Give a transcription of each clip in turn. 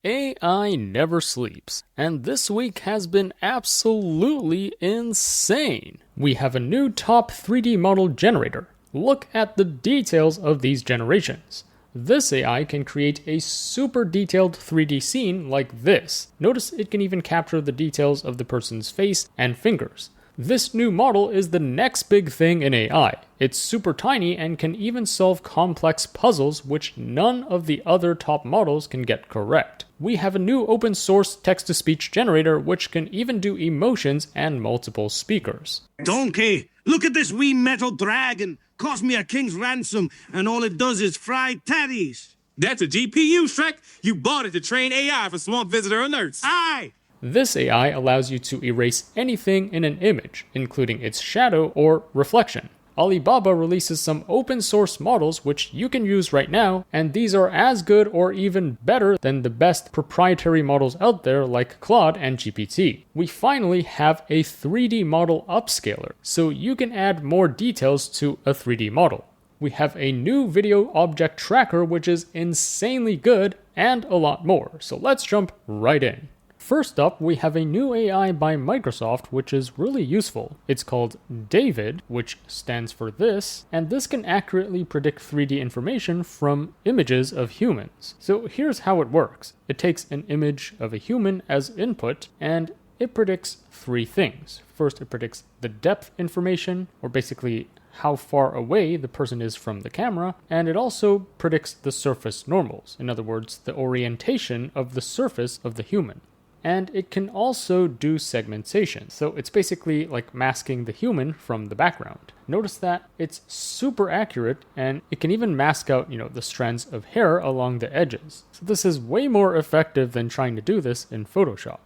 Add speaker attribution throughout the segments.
Speaker 1: AI never sleeps, and this week has been absolutely insane. We have a new top 3D model generator. Look at the details of these generations. This AI can create a super detailed 3D scene like this. Notice it can even capture the details of the person's face and fingers. This new model is the next big thing in AI. It's super tiny and can even solve complex puzzles which none of the other top models can get correct. We have a new open source text-to-speech generator which can even do emotions and multiple speakers.
Speaker 2: Donkey, look at this wee metal dragon. Cost me a king's ransom, and all it does is fry tatties.
Speaker 3: That's a GPU, Shrek. You bought it to train AI for Swamp Visitor Alerts.
Speaker 2: Aye!
Speaker 1: This AI allows you to erase anything in an image, including its shadow or reflection. Alibaba releases some open source models which you can use right now, and these are as good or even better than the best proprietary models out there like Claude and GPT. We finally have a 3D model upscaler, so you can add more details to a 3D model. We have a new video object tracker which is insanely good and a lot more, so let's jump right in. First up, we have a new AI by Microsoft, which is really useful. It's called David, which stands for this, and this can accurately predict 3D information from images of humans. So here's how it works. It takes an image of a human as input, and it predicts three things. First, it predicts the depth information, or basically how far away the person is from the camera, and it also predicts the surface normals, in other words, the orientation of the surface of the human. And it can also do segmentation. So it's basically like masking the human from the background. Notice that it's super accurate and it can even mask out, the strands of hair along the edges. So this is way more effective than trying to do this in Photoshop.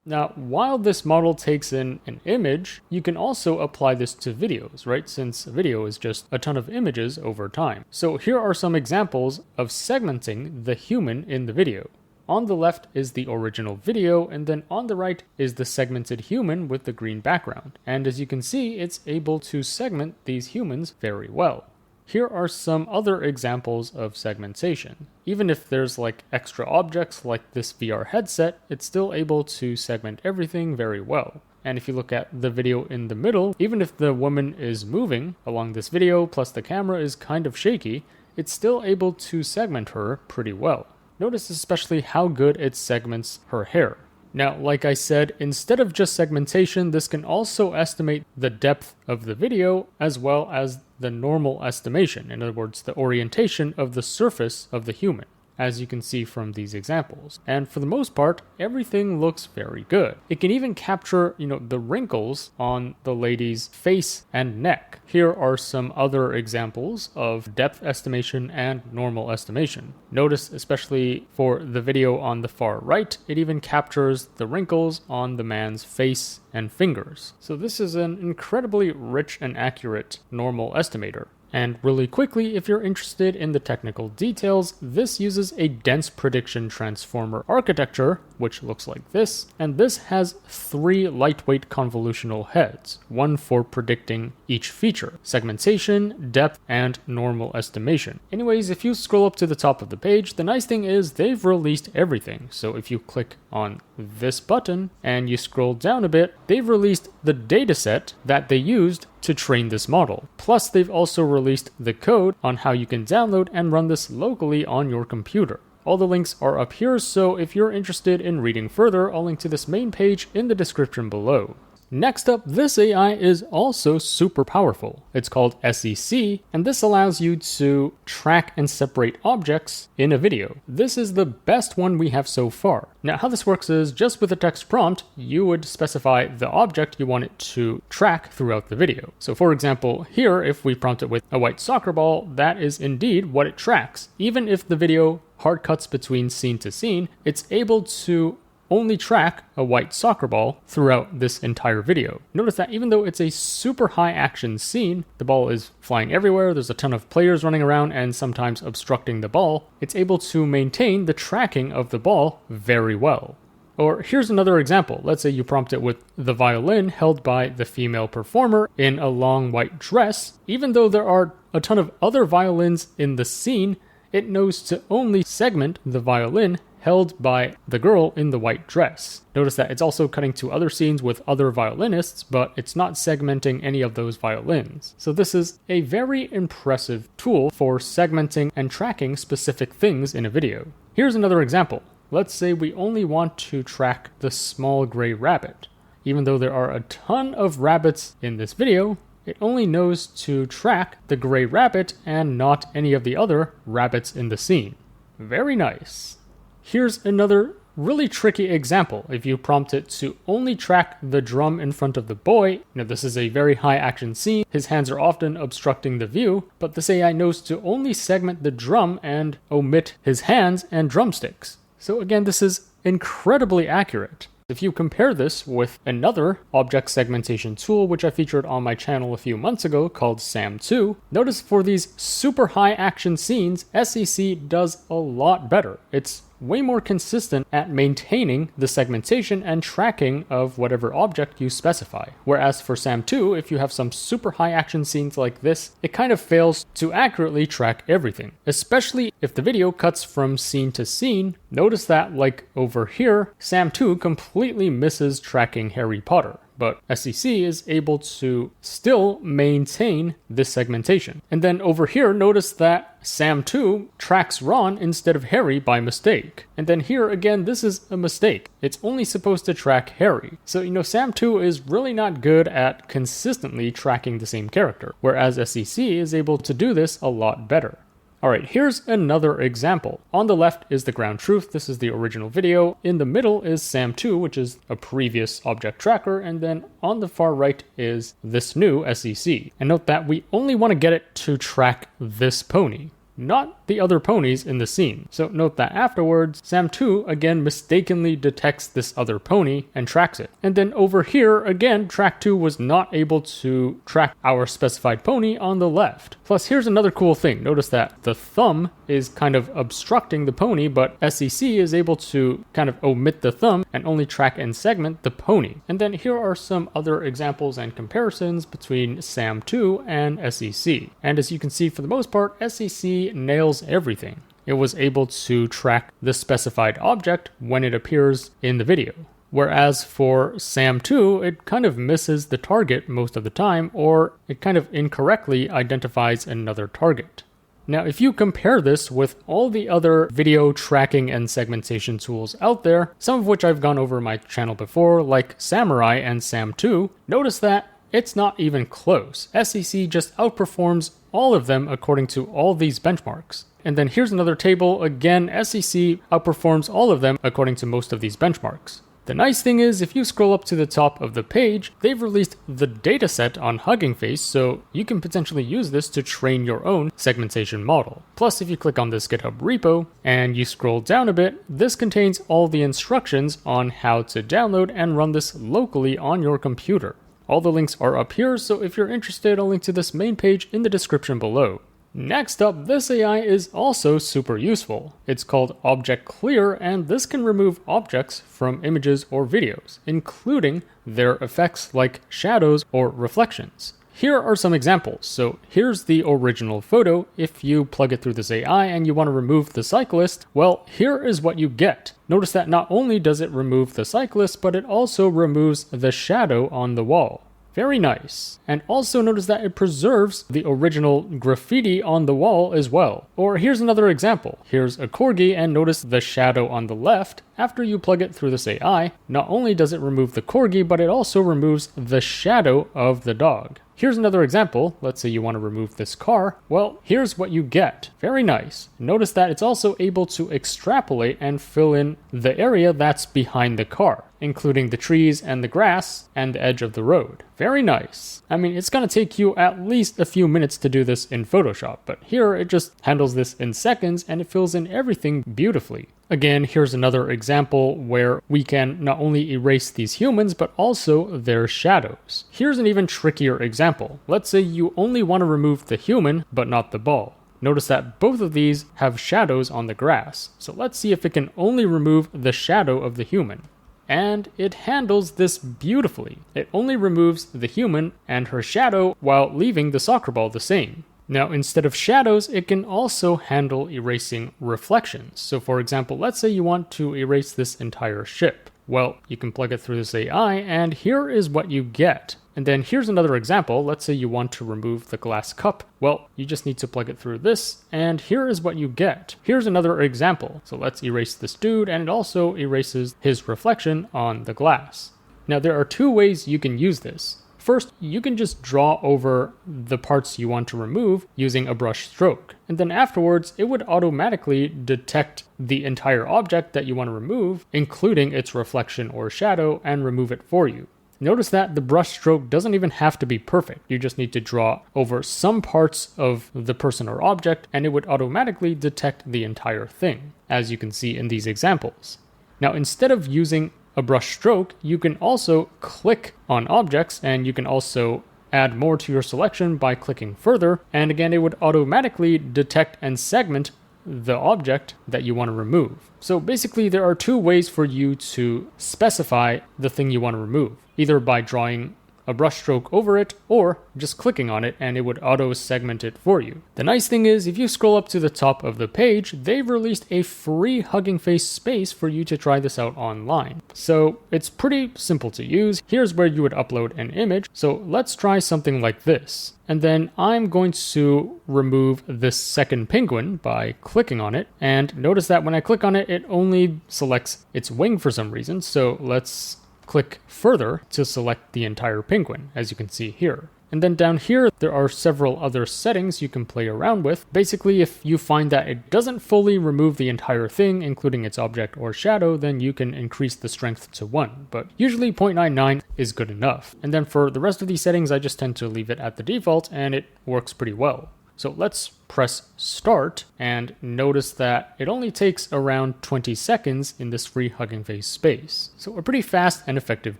Speaker 1: Now, while this model takes in an image, you can also apply this to videos, right? Since video is just a ton of images over time. So here are some examples of segmenting the human in the video. On the left is the original video, and then on the right is the segmented human with the green background. And as you can see, it's able to segment these humans very well. Here are some other examples of segmentation. Even if there's like extra objects like this VR headset, it's still able to segment everything very well. And if you look at the video in the middle, even if the woman is moving along this video, plus the camera is kind of shaky, it's still able to segment her pretty well. Notice especially how good it segments her hair. Now, like I said, instead of just segmentation, this can also estimate the depth of the video as well as the normal estimation, in other words, the orientation of the surface of the human, as you can see from these examples. And for the most part, everything looks very good. It can even capture, the wrinkles on the lady's face and neck. Here are some other examples of depth estimation and normal estimation. Notice, especially for the video on the far right, it even captures the wrinkles on the man's face and fingers. So this is an incredibly rich and accurate normal estimator. And really quickly, if you're interested in the technical details, this uses a dense prediction transformer architecture, which looks like this, and this has 3 lightweight convolutional heads, one for predicting each feature: segmentation, depth, and normal estimation. Anyways, if you scroll up to the top of the page, the nice thing is they've released everything. So if you click on this button and you scroll down a bit, they've released the dataset that they used to train this model. Plus, they've also released the code on how you can download and run this locally on your computer. All the links are up here, so if you're interested in reading further, I'll link to this main page in the description below. Next up, this AI is also super powerful. It's called SEC, and this allows you to track and separate objects in a video. This is the best one we have so far. Now, how this works is just with a text prompt, you would specify the object you want it to track throughout the video. So for example, here, if we prompt it with a white soccer ball, that is indeed what it tracks. Even if the video hard cuts between scene to scene, it's able to only track a white soccer ball throughout this entire video. Notice that even though it's a super high action scene, the ball is flying everywhere, there's a ton of players running around and sometimes obstructing the ball, it's able to maintain the tracking of the ball very well. Or here's another example. Let's say you prompt it with the violin held by the female performer in a long white dress. Even though there are a ton of other violins in the scene, it knows to only segment the violin held by the girl in the white dress. Notice that it's also cutting to other scenes with other violinists, but it's not segmenting any of those violins. So this is a very impressive tool for segmenting and tracking specific things in a video. Here's another example. Let's say we only want to track the small gray rabbit. Even though there are a ton of rabbits in this video, it only knows to track the gray rabbit and not any of the other rabbits in the scene. Very nice. Here's another really tricky example. If you prompt it to only track the drum in front of the boy, this is a very high action scene. His hands are often obstructing the view, but this AI knows to only segment the drum and omit his hands and drumsticks. So again, this is incredibly accurate. If you compare this with another object segmentation tool, which I featured on my channel a few months ago called SAM2, notice for these super high action scenes, SEC does a lot better. It's way more consistent at maintaining the segmentation and tracking of whatever object you specify. Whereas for SAM2, if you have some super high action scenes like this, it kind of fails to accurately track everything. Especially if the video cuts from scene to scene, notice that like over here, SAM2 completely misses tracking Harry Potter. But SEC is able to still maintain this segmentation. And then over here, notice that SAM2 tracks Ron instead of Harry by mistake. And then here again, this is a mistake. It's only supposed to track Harry. So, SAM2 is really not good at consistently tracking the same character, whereas SEC is able to do this a lot better. Alright, here's another example. On the left is the ground truth. This is the original video. In the middle is SAM2, which is a previous object tracker. And then on the far right is this new SEC. And note that we only want to get it to track this pony, not the other ponies in the scene. So note that afterwards, SAM2 again mistakenly detects this other pony and tracks it. And then over here, again, track 2 was not able to track our specified pony on the left. Plus, here's another cool thing. Notice that the thumb is kind of obstructing the pony, but SEC is able to kind of omit the thumb and only track and segment the pony. And then here are some other examples and comparisons between SAM2 and SEC. And as you can see, for the most part, SEC nails everything. It was able to track the specified object when it appears in the video. Whereas for SAM2, it kind of misses the target most of the time, or it kind of incorrectly identifies another target. Now, if you compare this with all the other video tracking and segmentation tools out there, some of which I've gone over my channel before, like Samurai and SAM2, notice that it's not even close. SEC just outperforms all of them according to all these benchmarks. And then here's another table. Again, SEC outperforms all of them according to most of these benchmarks. The nice thing is, if you scroll up to the top of the page, they've released the dataset on Hugging Face, so you can potentially use this to train your own segmentation model. Plus, if you click on this GitHub repo and you scroll down a bit, this contains all the instructions on how to download and run this locally on your computer. All the links are up here, so if you're interested, I'll link to this main page in the description below. Next up, this AI is also super useful. It's called ObjectClear, and this can remove objects from images or videos, including their effects like shadows or reflections. Here are some examples. So here's the original photo. If you plug it through this AI and you want to remove the cyclist, well, here is what you get. Notice that not only does it remove the cyclist, but it also removes the shadow on the wall. Very nice. And also notice that it preserves the original graffiti on the wall as well. Or here's another example. Here's a corgi, and notice the shadow on the left. After you plug it through this AI, not only does it remove the corgi, but it also removes the shadow of the dog. Here's another example. Let's say you want to remove this car. Well, here's what you get. Very nice. Notice that it's also able to extrapolate and fill in the area that's behind the car, including the trees and the grass and the edge of the road. Very nice. I mean, it's going to take you at least a few minutes to do this in Photoshop, but here it just handles this in seconds and it fills in everything beautifully. Again, here's another example where we can not only erase these humans, but also their shadows. Here's an even trickier example. Let's say you only want to remove the human, but not the ball. Notice that both of these have shadows on the grass. So let's see if it can only remove the shadow of the human. And it handles this beautifully. It only removes the human and her shadow while leaving the soccer ball the same. Now, instead of shadows, it can also handle erasing reflections. So for example, let's say you want to erase this entire ship. Well, you can plug it through this AI, and here is what you get. And then here's another example. Let's say you want to remove the glass cup. Well, you just need to plug it through this, and here is what you get. Here's another example. So let's erase this dude, and it also erases his reflection on the glass. Now, there are two ways you can use this. First, you can just draw over the parts you want to remove using a brush stroke. And then afterwards, it would automatically detect the entire object that you want to remove, including its reflection or shadow, and remove it for you. Notice that the brush stroke doesn't even have to be perfect. You just need to draw over some parts of the person or object, and it would automatically detect the entire thing, as you can see in these examples. Now, instead of using a brush stroke, you can also click on objects, and you can also add more to your selection by clicking further. And again, it would automatically detect and segment the object that you want to remove. So basically, there are two ways for you to specify the thing you want to remove, either by drawing a brush stroke over it or just clicking on it and it would auto segment it for you. The nice thing is, if you scroll up to the top of the page, they've released a free Hugging Face space for you to try this out online. So it's pretty simple to use. Here's where you would upload an image. So let's try something like this. And then I'm going to remove this second penguin by clicking on it. And notice that when I click on it, it only selects its wing for some reason. So let's click further to select the entire penguin, as you can see here. And then down here, there are several other settings you can play around with. Basically, if you find that it doesn't fully remove the entire thing, including its object or shadow, then you can increase the strength to 1. But usually 0.99 is good enough. And then for the rest of these settings, I just tend to leave it at the default, and it works pretty well. So let's press start and notice that it only takes around 20 seconds in this free Hugging Face space. So a pretty fast and effective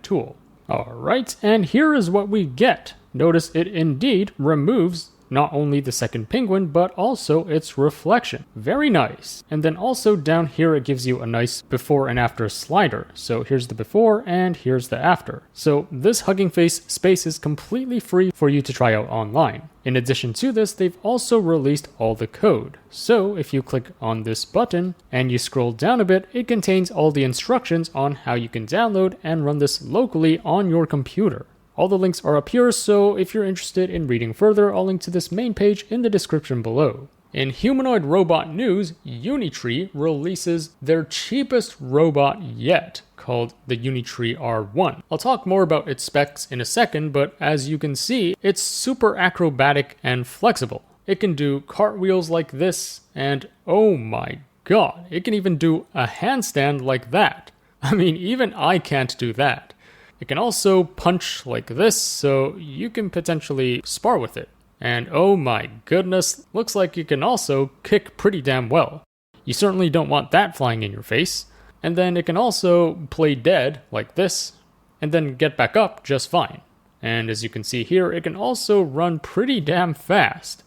Speaker 1: tool. All right, and here is what we get. Notice it indeed removes not only the second penguin, but also its reflection. Very nice. And then also down here, it gives you a nice before and after slider. So here's the before and here's the after. So this Hugging Face space is completely free for you to try out online. In addition to this, they've also released all the code. So if you click on this button and you scroll down a bit, it contains all the instructions on how you can download and run this locally on your computer. All the links are up here, so if you're interested in reading further, I'll link to this main page in the description below. In humanoid robot news, Unitree releases their cheapest robot yet, called the Unitree R1. I'll talk more about its specs in a second, but as you can see, it's super acrobatic and flexible. It can do cartwheels like this, and oh my god, it can even do a handstand like that. I mean, even I can't do that. It can also punch like this, so you can potentially spar with it. And oh my goodness, looks like you can also kick pretty damn well. You certainly don't want that flying in your face. And then it can also play dead like this, and then get back up just fine. And as you can see here, it can also run pretty damn fast.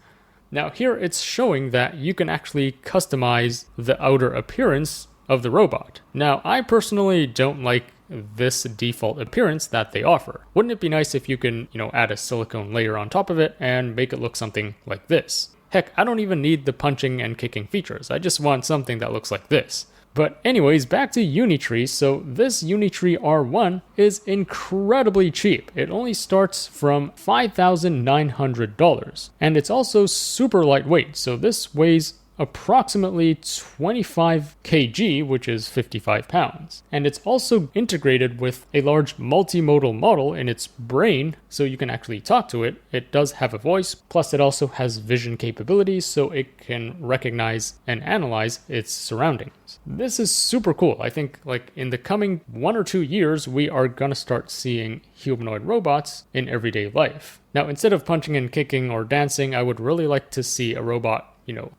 Speaker 1: Now here it's showing that you can actually customize the outer appearance of the robot. Now I personally don't like this default appearance that they offer. Wouldn't it be nice if you can, add a silicone layer on top of it and make it look something like this? Heck, I don't even need the punching and kicking features. I just want something that looks like this. But anyways, back to Unitree. So this Unitree R1 is incredibly cheap. It only starts from $5,900. And it's also super lightweight. So this weighs approximately 25 kg, which is 55 pounds. And it's also integrated with a large multimodal model in its brain, so you can actually talk to it. It does have a voice, plus it also has vision capabilities, so it can recognize and analyze its surroundings. This is super cool. I think in the coming 1 or 2 years, we are gonna start seeing humanoid robots in everyday life. Now, instead of punching and kicking or dancing, I would really like to see a robot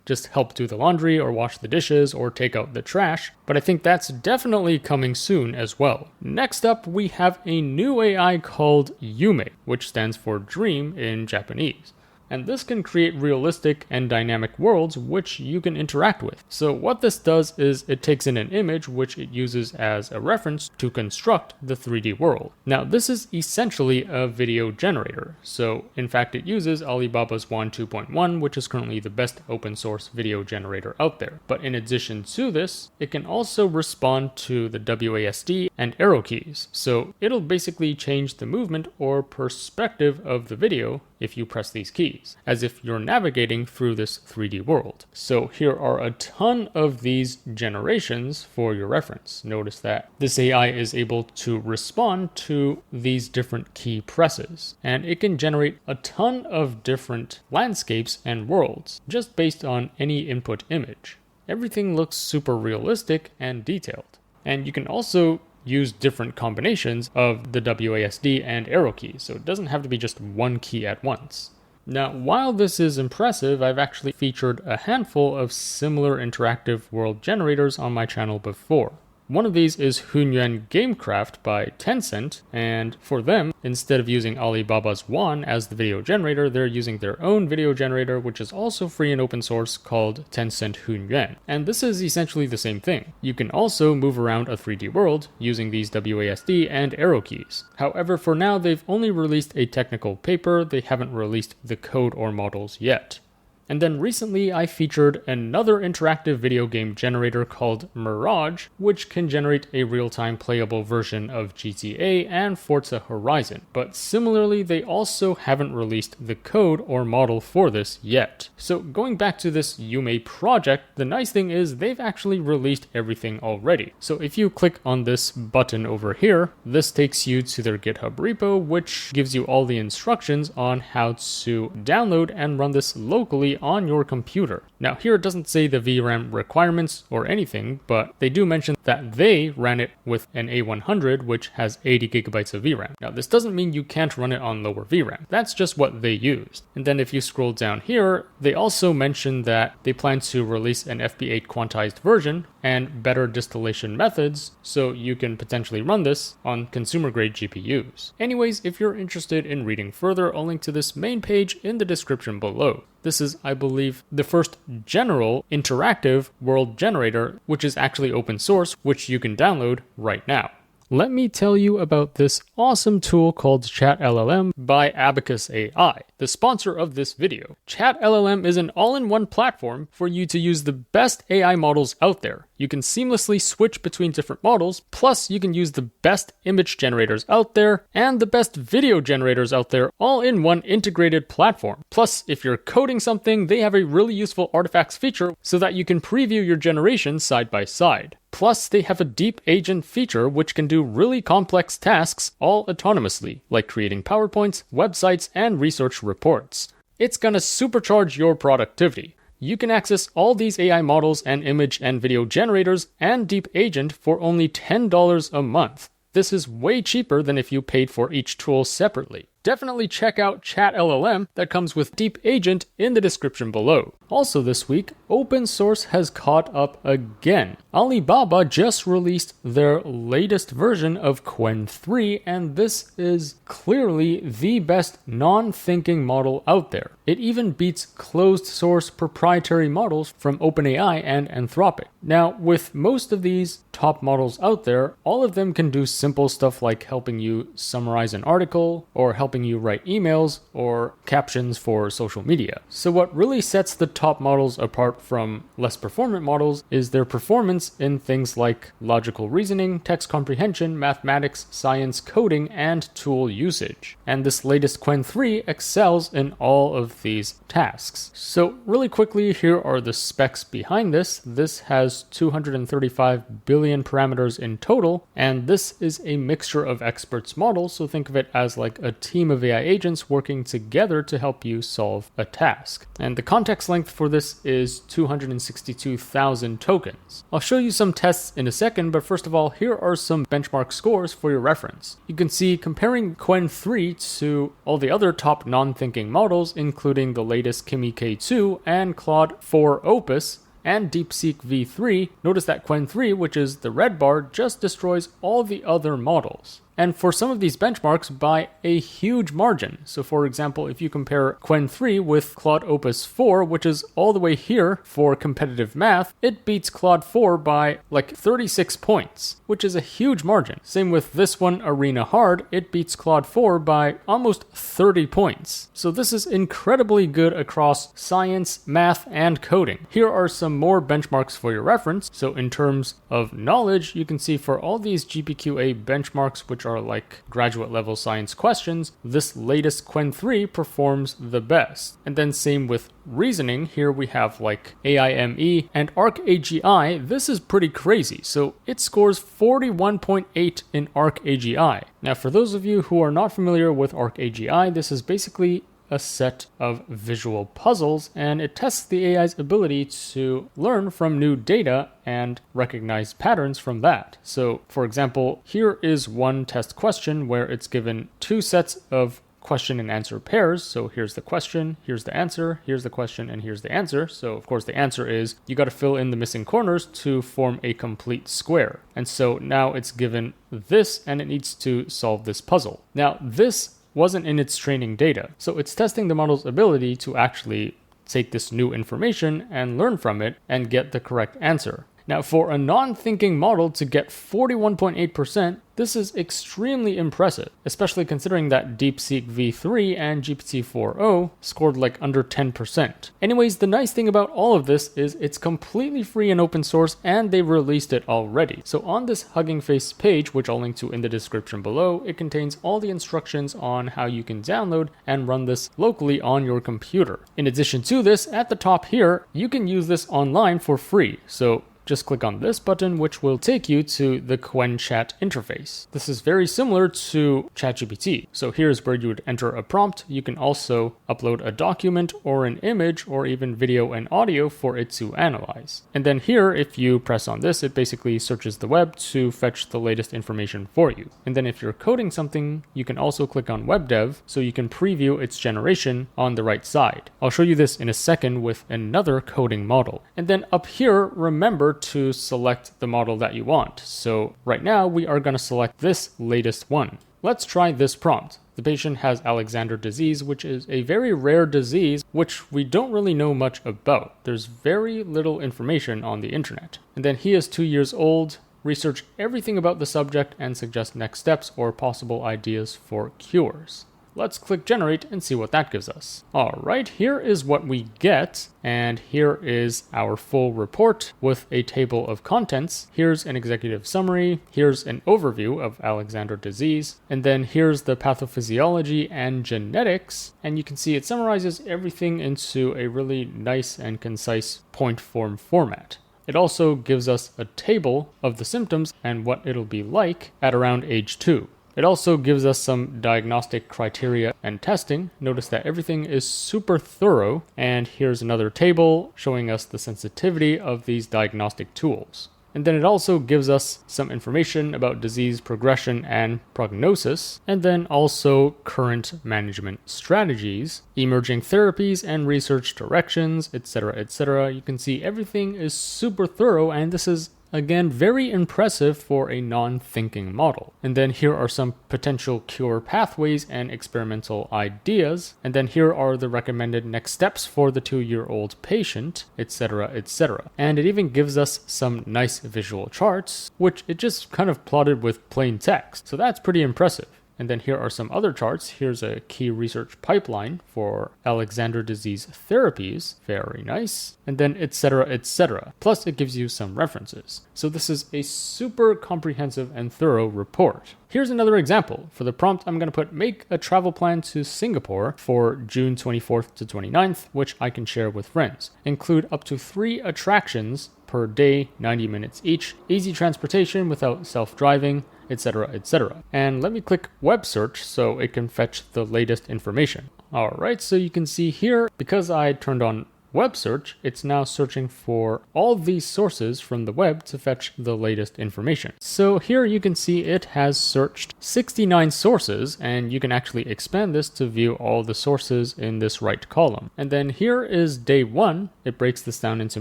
Speaker 1: just help do the laundry or wash the dishes or take out the trash. But I think that's definitely coming soon as well. Next up, we have a new AI called Yume, which stands for dream in Japanese. and this can create realistic and dynamic worlds which you can interact with. So what this does is it takes in an image which it uses as a reference to construct the 3D world. Now this is essentially a video generator, so in fact it uses Alibaba's Qwen 2.1, which is currently the best open source video generator out there. But in addition to this, it can also respond to the WASD and arrow keys, so it'll basically change the movement or perspective of the video if you press these keys, as if you're navigating through this 3D world. So here are a ton of these generations for your reference. Notice that this AI is able to respond to these different key presses, and it can generate a ton of different landscapes and worlds just based on any input image. Everything looks super realistic and detailed. And you can also use different combinations of the WASD and arrow keys, so it doesn't have to be just one key at once. Now, while this is impressive, I've actually featured a handful of similar interactive world generators on my channel before. One of these is Hunyuan Gamecraft by Tencent, and for them, instead of using Alibaba's Qwen as the video generator, they're using their own video generator, which is also free and open source, called Tencent Hunyuan. And this is essentially the same thing. You can also move around a 3D world using these WASD and arrow keys. However, for now, they've only released a technical paper. They haven't released the code or models yet. And then recently I featured another interactive video game generator called Mirage, which can generate a real-time playable version of GTA and Forza Horizon. But similarly, they also haven't released the code or model for this yet. So going back to this Yume project, the nice thing is they've actually released everything already. So if you click on this button over here, this takes you to their GitHub repo, which gives you all the instructions on how to download and run this locally on your computer. Now here it doesn't say the VRAM requirements or anything, but they do mention that they ran it with an A100, which has 80 gigabytes of VRAM. Now this doesn't mean you can't run it on lower VRAM. That's just what they used. And then if you scroll down here, they also mention that they plan to release an FP8 quantized version and better distillation methods, so you can potentially run this on consumer grade GPUs. Anyways, if you're interested in reading further, I'll link to this main page in the description below. This is, I believe, the first general interactive world generator, which is actually open source, which you can download right now. Let me tell you about this awesome tool called ChatLLM by Abacus AI, the sponsor of this video. ChatLLM is an all-in-one platform for you to use the best AI models out there. You can seamlessly switch between different models, plus you can use the best image generators out there and the best video generators out there, all in one integrated platform. Plus, if you're coding something, they have a really useful artifacts feature so that you can preview your generation side by side. Plus, they have a deep agent feature which can do really complex tasks all autonomously, like creating PowerPoints, websites, and research reports. It's gonna supercharge your productivity. You can access all these AI models and image and video generators and deep agent for only $10 a month. This is way cheaper than if you paid for each tool separately. Definitely check out ChatLLM that comes with Deep Agent in the description below. Also this week, open source has caught up again. Alibaba just released their latest version of Qwen3, and this is clearly the best non-thinking model out there. It even beats closed source proprietary models from OpenAI and Anthropic. Now, with most of these top models out there, all of them can do simple stuff like helping you summarize an article or helping you write emails or captions for social media. So what really sets the top models apart from less performant models is their performance in things like logical reasoning, text comprehension, mathematics, science, coding, and tool usage. And this latest Qwen3 excels in all of these tasks. So really quickly, here are the specs behind this. This has 235 billion parameters in total, and this is a mixture of experts models, so think of it as like a team of AI agents working together to help you solve a task. And the context length for this is 262,000 tokens. I'll show you some tests in a second, but first of all, here are some benchmark scores for your reference. You can see comparing Qwen3 to all the other top non-thinking models, including the latest Kimi K2 and Claude 4 Opus, and DeepSeek V3, notice that Qwen3, which is the red bar, just destroys all the other models. And for some of these benchmarks by a huge margin. So for example, if you compare Qwen3 with Claude Opus 4, which is all the way here for competitive math, it beats Claude 4 by like 36 points, which is a huge margin. Same with this one, Arena Hard, it beats Claude 4 by almost 30 points. So this is incredibly good across science, math, and coding. Here are some more benchmarks for your reference. So in terms of knowledge, you can see for all these GPQA benchmarks, which are like graduate level science questions, this latest Qwen3 performs the best. And then same with reasoning, here we have like AIME and ArcAGI. This is pretty crazy. So it scores 41.8 in ArcAGI. Now, for those of you who are not familiar with ArcAGI, this is basically a set of visual puzzles, and it tests the AI's ability to learn from new data and recognize patterns from that. So, for example, here is one test question where it's given two sets of question and answer pairs. So here's the question, here's the answer, here's the question, and here's the answer. So of course the answer is you got to fill in the missing corners to form a complete square. And so now it's given this and it needs to solve this puzzle. Now this wasn't in its training data. So it's testing the model's ability to actually take this new information and learn from it and get the correct answer. Now, for a non-thinking model to get 41.8%, this is extremely impressive, especially considering that DeepSeek V3 and GPT-4o scored like under 10%. Anyways, the nice thing about all of this is it's completely free and open source, and they've released it already. So on this Hugging Face page, which I'll link to in the description below, it contains all the instructions on how you can download and run this locally on your computer. In addition to this, at the top here, you can use this online for free. So just click on this button, which will take you to the Qwen chat interface. This is very similar to ChatGPT. So here's where you would enter a prompt. You can also upload a document or an image or even video and audio for it to analyze. And then here, if you press on this, it basically searches the web to fetch the latest information for you. And then if you're coding something, you can also click on Web Dev so you can preview its generation on the right side. I'll show you this in a second with another coding model. And then up here, remember to select the model that you want. So right now we are going to select this latest one. Let's try this prompt. The patient has Alexander disease, which is a very rare disease, which we don't really know much about. There's very little information on the internet. And then he is 2 years old. Research everything about the subject and suggest next steps or possible ideas for cures. Let's click generate and see what that gives us. All right, here is what we get. And here is our full report with a table of contents. Here's an executive summary. Here's an overview of Alexander disease. And then here's the pathophysiology and genetics. And you can see it summarizes everything into a really nice and concise point form format. It also gives us a table of the symptoms and what it'll be like at around age 2. It also gives us some diagnostic criteria and testing. Notice that everything is super thorough. And here's another table showing us the sensitivity of these diagnostic tools. And then it also gives us some information about disease progression and prognosis, and then also current management strategies, emerging therapies and research directions, etc., etc. You can see everything is super thorough, and this is again, very impressive for a non-thinking model. And then here are some potential cure pathways and experimental ideas. And then here are the recommended next steps for the 2-year-old patient, etc., etc. And it even gives us some nice visual charts, which it just kind of plotted with plain text. So that's pretty impressive. And then here are some other charts. Here's a key research pipeline for Alexander disease therapies. Very nice. And then etc., etc. Plus it gives you some references. So this is a super comprehensive and thorough report. Here's another example. For the prompt, I'm going to put make a travel plan to Singapore for June 24th to 29th, which I can share with friends. Include up to 3 attractions per day, 90 minutes each, easy transportation without self-driving, etc., etc. And let me click web search so it can fetch the latest information. All right, so you can see here, because I turned on web search, it's now searching for all these sources from the web to fetch the latest information. So here you can see it has searched 69 sources, and you can actually expand this to view all the sources in this right column. And then here is day 1. It breaks this down into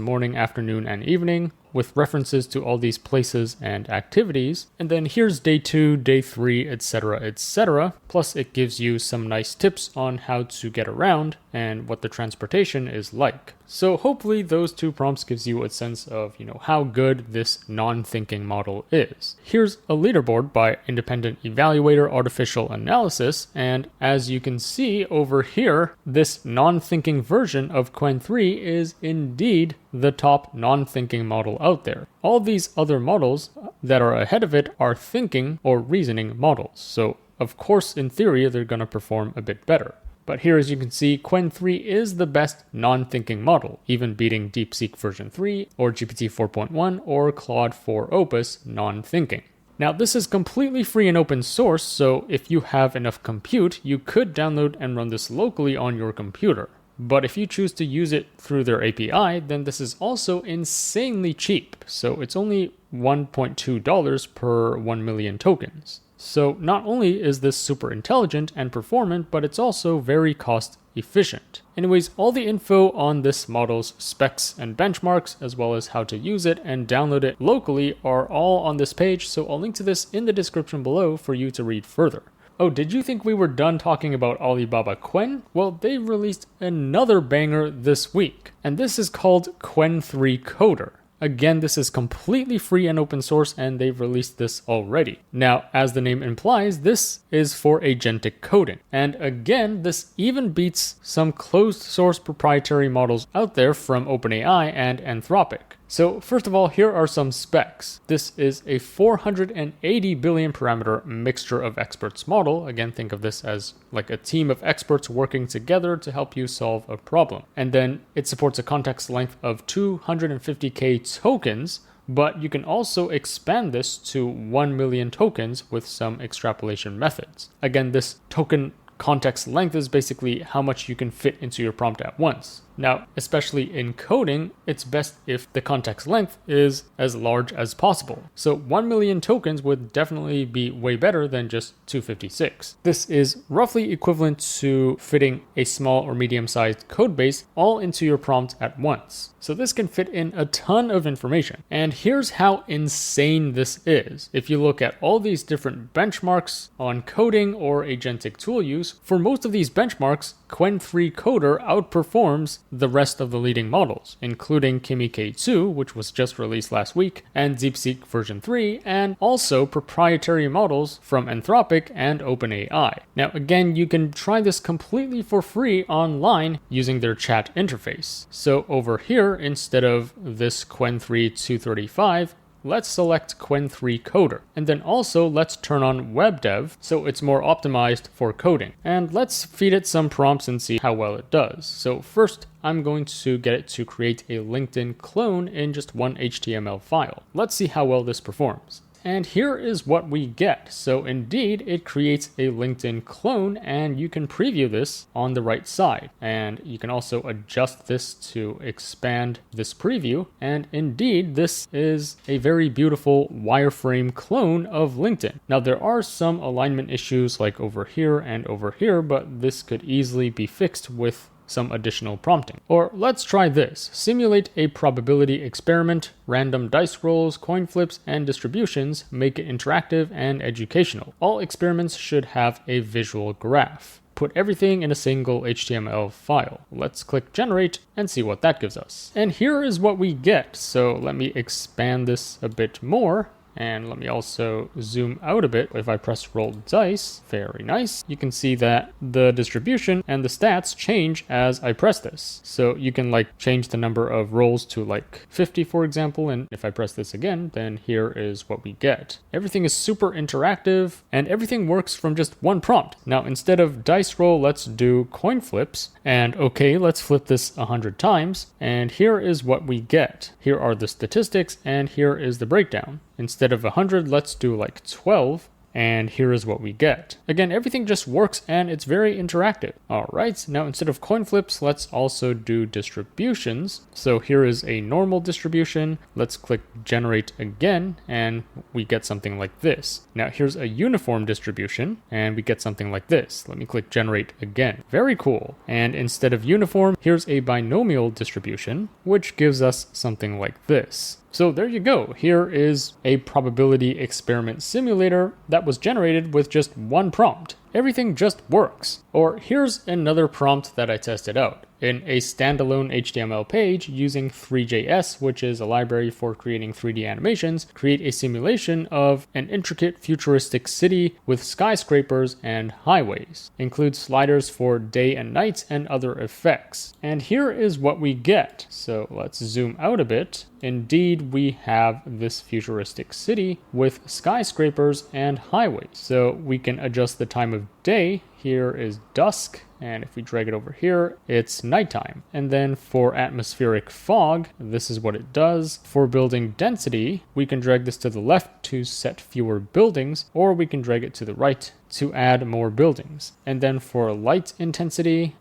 Speaker 1: morning, afternoon, and evening. with references to all these places and activities. And then here's day 2, day 3, etc., etc. Plus it gives you some nice tips on how to get around and what the transportation is like. So hopefully those 2 prompts gives you a sense of, how good this non-thinking model is. Here's a leaderboard by independent evaluator artificial analysis, and as you can see over here, this non-thinking version of Qwen3 is indeed the top non-thinking model out there. All these other models that are ahead of it are thinking or reasoning models. So of course, in theory, they're going to perform a bit better. But here, as you can see, Qwen3 is the best non-thinking model, even beating DeepSeek version 3 or GPT 4.1 or Claude 4 Opus non-thinking. Now, this is completely free and open source, so if you have enough compute, you could download and run this locally on your computer. But if you choose to use it through their API, then this is also insanely cheap. So it's only $1.2 per 1 million tokens. So not only is this super intelligent and performant, but it's also very cost efficient. Anyways, all the info on this model's specs and benchmarks, as well as how to use it and download it locally, are all on this page, so I'll link to this in the description below for you to read further. Oh, did you think we were done talking about Alibaba Qwen? Well, they released another banger this week, and this is called Qwen3 Coder. Again, this is completely free and open source, and they've released this already. Now, as the name implies, this is for agentic coding. And again, this even beats some closed source proprietary models out there from OpenAI and Anthropic. So first of all, here are some specs. This is a 480 billion parameter mixture of experts model. Again, think of this as like a team of experts working together to help you solve a problem. And then it supports a context length of 250k tokens, but you can also expand this to 1 million tokens with some extrapolation methods. Again, this token context length is basically how much you can fit into your prompt at once. Now, especially in coding, it's best if the context length is as large as possible. So 1 million tokens would definitely be way better than just 256. This is roughly equivalent to fitting a small or medium-sized code base all into your prompt at once. So this can fit in a ton of information. And here's how insane this is. If you look at all these different benchmarks on coding or agentic tool use, for most of these benchmarks, Qwen3 Coder outperforms the rest of the leading models, including Kimi K2, which was just released last week, and DeepSeek version 3, and also proprietary models from Anthropic and OpenAI. Now, again, you can try this completely for free online using their chat interface. So over here, instead of this Qwen3 235, let's select Qwen3 Coder. And then also let's turn on web dev so it's more optimized for coding. And let's feed it some prompts and see how well it does. So first, I'm going to get it to create a LinkedIn clone in just one HTML file. Let's see how well this performs. And here is what we get. So indeed, it creates a LinkedIn clone, and you can preview this on the right side. And you can also adjust this to expand this preview. And indeed, this is a very beautiful wireframe clone of LinkedIn. Now, there are some alignment issues like over here, but this could easily be fixed with some additional prompting. Or let's try this. Simulate a probability experiment, random dice rolls, coin flips, and distributions. Make it interactive and educational. All experiments should have a visual graph. Put everything in a single HTML file. Let's click generate and see what that gives us. And here is what we get. So let me expand this a bit more. And let me also zoom out a bit. If I press roll dice, very nice. You can see that the distribution and the stats change as I press this. So you can change the number of rolls to 50, for example. And if I press this again, then here is what we get. Everything is super interactive and everything works from just one prompt. Now, instead of dice roll, let's do coin flips. And okay, let's flip this 100 times. And here is what we get. Here are the statistics and here is the breakdown. Instead of 100, let's do 12. And here is what we get. Again, everything just works and it's very interactive. All right, now instead of coin flips, let's also do distributions. So here is a normal distribution. Let's click generate again and we get something like this. Now here's a uniform distribution and we get something like this. Let me click generate again. Very cool. And instead of uniform, here's a binomial distribution, which gives us something like this. So there you go. Here is a probability experiment simulator that was generated with just one prompt. Everything just works. Or here's another prompt that I tested out. In a standalone HTML page using Three.js, which is a library for creating 3D animations, create a simulation of an intricate futuristic city with skyscrapers and highways. Include sliders for day and night and other effects. And here is what we get. So let's zoom out a bit. Indeed, we have this futuristic city with skyscrapers and highways. So we can adjust the time of day. Here is dusk, and if we drag it over here, it's nighttime. And then for atmospheric fog, this is what it does. For building density, we can drag this to the left to set fewer buildings, or we can drag it to the right to add more buildings. And then for light intensity,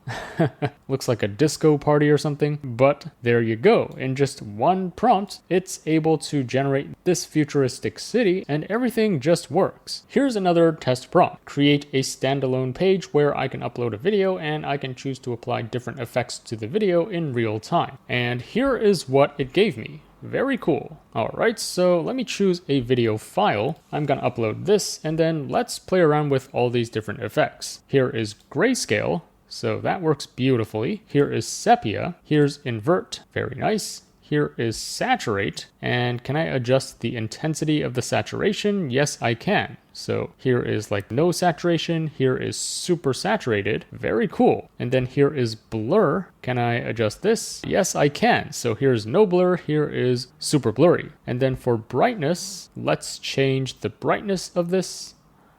Speaker 1: looks like a disco party or something, but there you go. In just one prompt, it's able to generate this futuristic city and everything just works. Here's another test prompt. Create a standalone page where I can upload a video and I can choose to apply different effects to the video in real time. And here is what it gave me. Very cool. Alright, so let me choose a video file. I'm gonna upload this and then let's play around with all these different effects. Here is grayscale, so that works beautifully. Here is sepia. Here's invert, very nice. Here is saturate, and can I adjust the intensity of the saturation? Yes, I can. So here is like no saturation, here is super saturated, very cool. And then here is blur. Can I adjust this? Yes, I can. So here's no blur, here is super blurry. And then for brightness, let's change the brightness of this.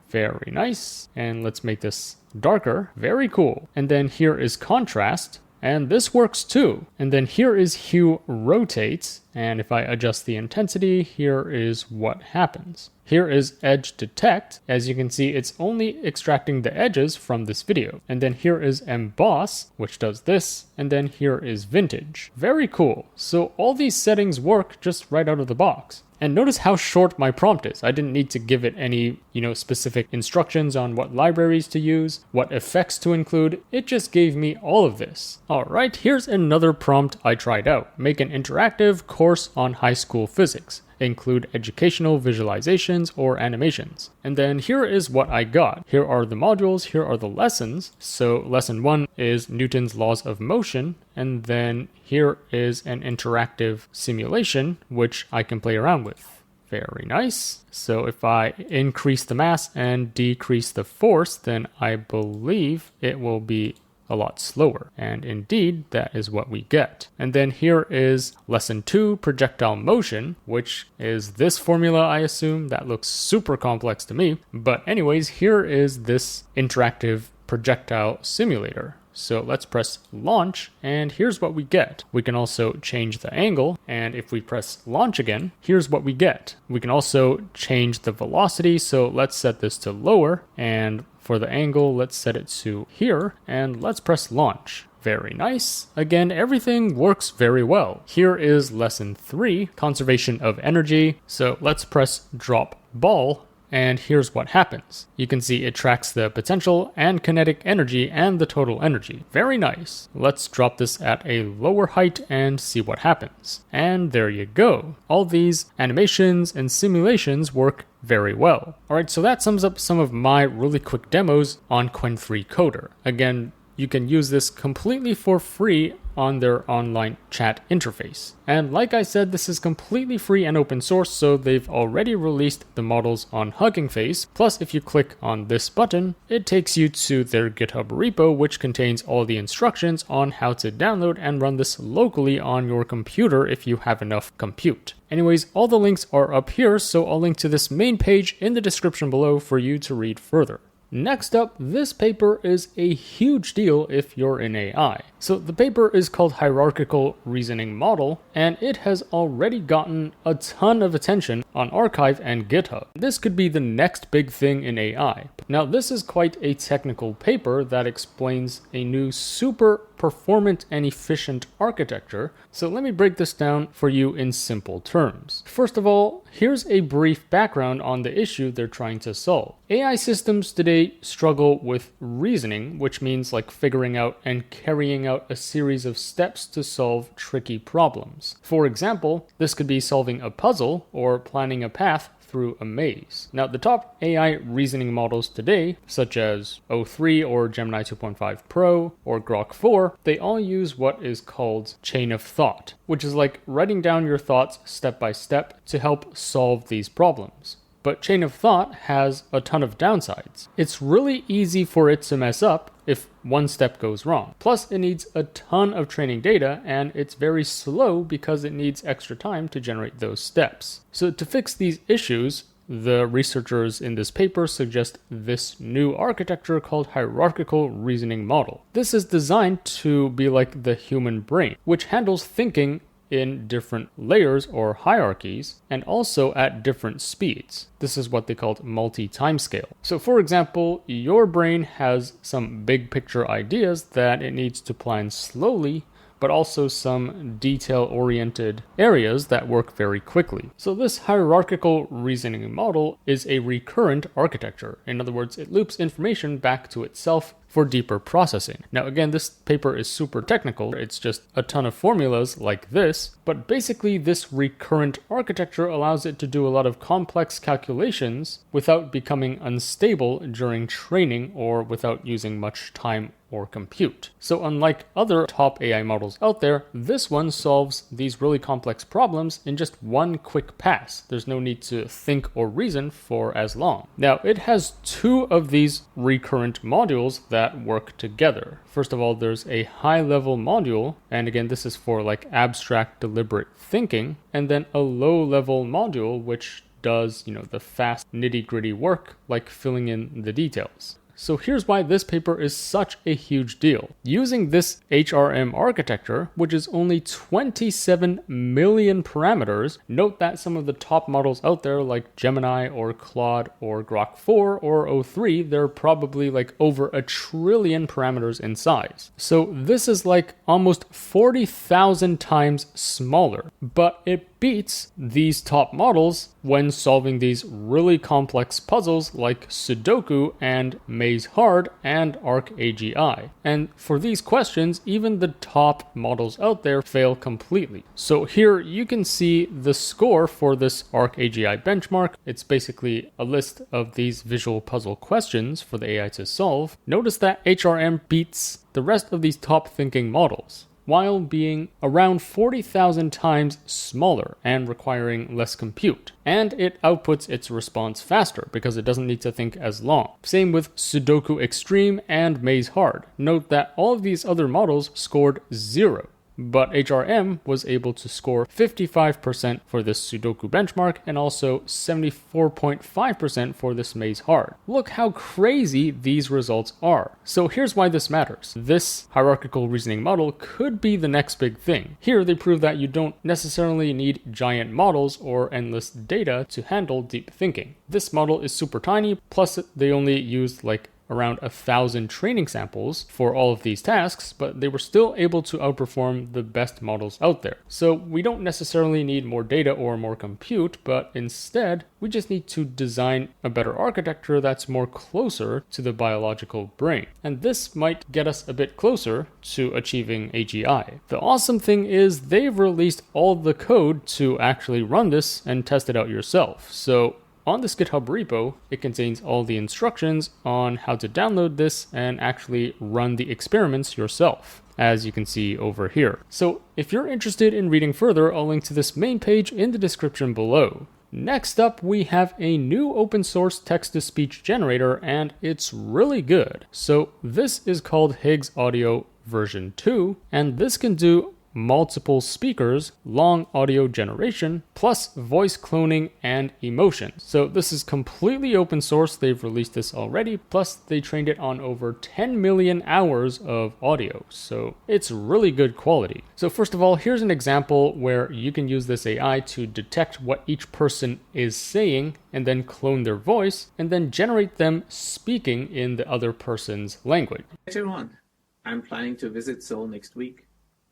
Speaker 1: Very nice. And let's make this darker, very cool. And then here is contrast. And this works too. And then here is hue rotate. And if I adjust the intensity, here is what happens. Here is edge detect. As you can see, it's only extracting the edges from this video. And then here is emboss, which does this. And then here is vintage. Very cool. So all these settings work just right out of the box. And notice how short my prompt is. I didn't need to give it any, specific instructions on what libraries to use, what effects to include. It just gave me all of this. All right, here's another prompt I tried out. Make an interactive course on high school physics. Include educational visualizations or animations. And then here is what I got. Here are the modules, here are the lessons. So lesson 1 is Newton's laws of motion, and then here is an interactive simulation which I can play around with. Very nice. So if I increase the mass and decrease the force, then I believe it will be a lot slower. And indeed, that is what we get. And then here is lesson 2, projectile motion, which is this formula, I assume. That looks super complex to me. But anyways, here is this interactive projectile simulator. So let's press launch, and here's what we get. We can also change the angle, and if we press launch again, here's what we get. We can also change the velocity, so let's set this to lower, and for the angle, let's set it to here, and let's press launch. Very nice. Again, everything works very well. Here is lesson 3, conservation of energy. So let's press drop ball. And here's what happens. You can see it tracks the potential and kinetic energy and the total energy. Very nice. Let's drop this at a lower height and see what happens. And there you go. All these animations and simulations work very well. Alright, so that sums up some of my really quick demos on Qwen3 Coder. Again, you can use this completely for free on their online chat interface. And like I said, this is completely free and open source, so they've already released the models on Hugging Face. Plus, if you click on this button, it takes you to their GitHub repo, which contains all the instructions on how to download and run this locally on your computer if you have enough compute. Anyways, all the links are up here, so I'll link to this main page in the description below for you to read further. Next up, this paper is a huge deal if you're in AI. So the paper is called Hierarchical Reasoning Model, and it has already gotten a ton of attention on Archive and GitHub. This could be the next big thing in AI. Now, this is quite a technical paper that explains a new super performant and efficient architecture. So let me break this down for you in simple terms. First of all, here's a brief background on the issue they're trying to solve. AI systems today struggle with reasoning, which means like figuring out and carrying out a series of steps to solve tricky problems. For example, this could be solving a puzzle or planning a path through a maze. Now, the top AI reasoning models today, such as O3 or Gemini 2.5 Pro or Grok 4, they all use what is called chain of thought, which is like writing down your thoughts step by step to help solve these problems. But chain of thought has a ton of downsides. It's really easy for it to mess up if one step goes wrong. Plus, it needs a ton of training data, and it's very slow because it needs extra time to generate those steps. So to fix these issues, the researchers in this paper suggest this new architecture called Hierarchical Reasoning Model. This is designed to be like the human brain, which handles thinking in different layers or hierarchies, and also at different speeds. This is what they call multi-timescale. So for example, your brain has some big picture ideas that it needs to plan slowly, but also some detail-oriented areas that work very quickly. So this hierarchical reasoning model is a recurrent architecture. In other words, it loops information back to itself for deeper processing. Now again, this paper is super technical. It's just a ton of formulas like this, but basically this recurrent architecture allows it to do a lot of complex calculations without becoming unstable during training or without using much time or compute. So unlike other top AI models out there, this one solves these really complex problems in just one quick pass. There's no need to think or reason for as long. Now, it has two of these recurrent modules that work together. First of all, there's a high-level module, and again, this is for like abstract deliberate thinking, and then a low-level module which does, the fast nitty-gritty work like filling in the details. So here's why this paper is such a huge deal. Using this HRM architecture, which is only 27 million parameters, note that some of the top models out there like Gemini or Claude or Grok 4 or O3, they're probably like over 1 trillion parameters in size. So this is like almost 40,000 times smaller, but it beats these top models when solving these really complex puzzles like Sudoku and Maze Hard and ArcAGI. And for these questions, even the top models out there fail completely. So here you can see the score for this ArcAGI benchmark. It's basically a list of these visual puzzle questions for the AI to solve. Notice that HRM beats the rest of these top thinking models, while being around 40,000 times smaller and requiring less compute. And it outputs its response faster because it doesn't need to think as long. Same with Sudoku Extreme and Maze Hard. Note that all of these other models scored 0. But HRM was able to score 55% for this Sudoku benchmark and also 74.5% for this Maze Hard. Look how crazy these results are. So here's why this matters. This hierarchical reasoning model could be the next big thing. Here they prove that you don't necessarily need giant models or endless data to handle deep thinking. This model is super tiny, plus they only used like around 1,000 training samples for all of these tasks, but they were still able to outperform the best models out there. So we don't necessarily need more data or more compute, but instead we just need to design a better architecture that's more closer to the biological brain. And this might get us a bit closer to achieving AGI. The awesome thing is they've released all the code to actually run this and test it out yourself. So on this GitHub repo, it contains all the instructions on how to download this and actually run the experiments yourself, as you can see over here. So if you're interested in reading further, I'll link to this main page in the description below. Next up, we have a new open source text-to-speech generator, and it's really good. So this is called Higgs Audio V2, and this can do multiple speakers, long audio generation, plus voice cloning and emotion. So this is completely open source. They've released this already, plus they trained it on over 10 million hours of audio. So it's really good quality. So first of all, here's an example where you can use this AI to detect what each person is saying and then clone their voice and then generate them speaking in the other person's language.
Speaker 4: Everyone, I'm planning to visit Seoul next week.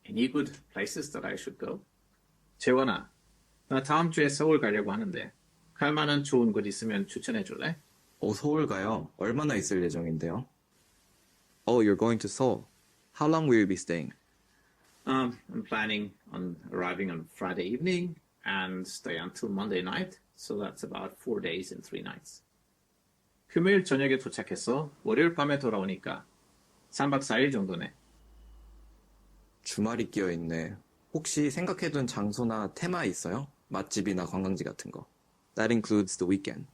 Speaker 4: Any good places that I should go? 재원아, 나 다음 주에 서울 가려고 하는데 갈 만한 좋은 곳 있으면 추천해 줄래?
Speaker 5: 서울 가요. 얼마나 있을 예정인데요? Oh, you're going to Seoul. How long will you be staying?
Speaker 4: I'm planning on arriving on Friday evening and stay until Monday night. So that's about 4 days and 3 nights. 금요일 저녁에 도착해서 월요일 밤에 돌아오니까 3박 4일 정도네.
Speaker 5: 주말이 끼어있네. 혹시 생각해둔 장소나 테마 있어요? 맛집이나 관광지 같은 거. That includes the weekend.